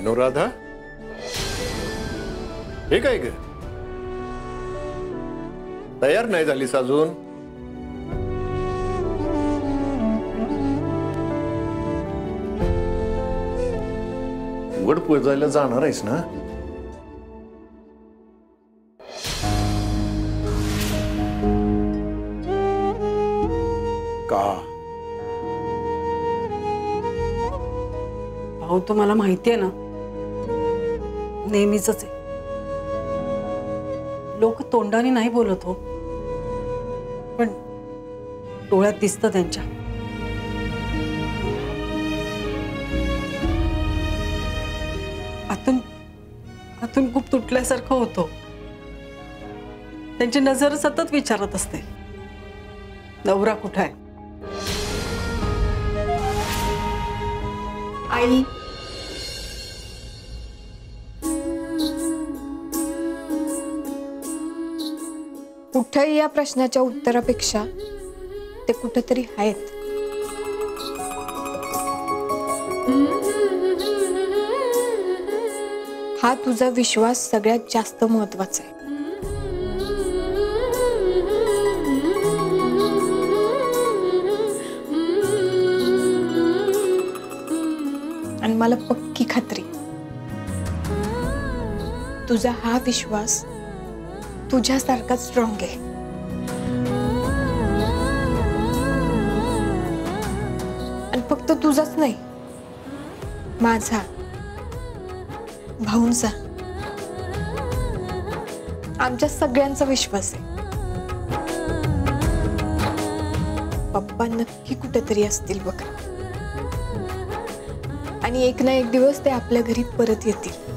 अनुराधा, हे काय ग? तयार नाही झालीस अजून? वड पूजायला जाणार आहेस ना? का? भाऊ, तुम्हाला माहिती आहे ना, नेहमीच आहे. लोक तोंडाने नाही बोलत हो, पण डोळ्यात दिसतं त्यांच्या. आतून खूप तुटल्यासारखं होतं. त्यांची नजर सतत विचारत असते, नवरा कुठे आहे? आई, कुठेही या प्रश्नाच्या उत्तरापेक्षा ते कुठेतरी आहेत. हा तुझा विश्वास सगळ्यात जास्त महत्वाचा आहे. आणि मला पक्की खात्री, तुझा हा विश्वास तुझ्यासारखा स्ट्रॉंग आहे. आणि फक्त तुझाच नाही, माझा, भाऊंचा, आमच्या सगळ्यांचा विश्वास आहे. पप्पा नक्की कुठेतरी असतील बघा, आणि एक ना एक दिवस ते आपल्या घरी परत येतील.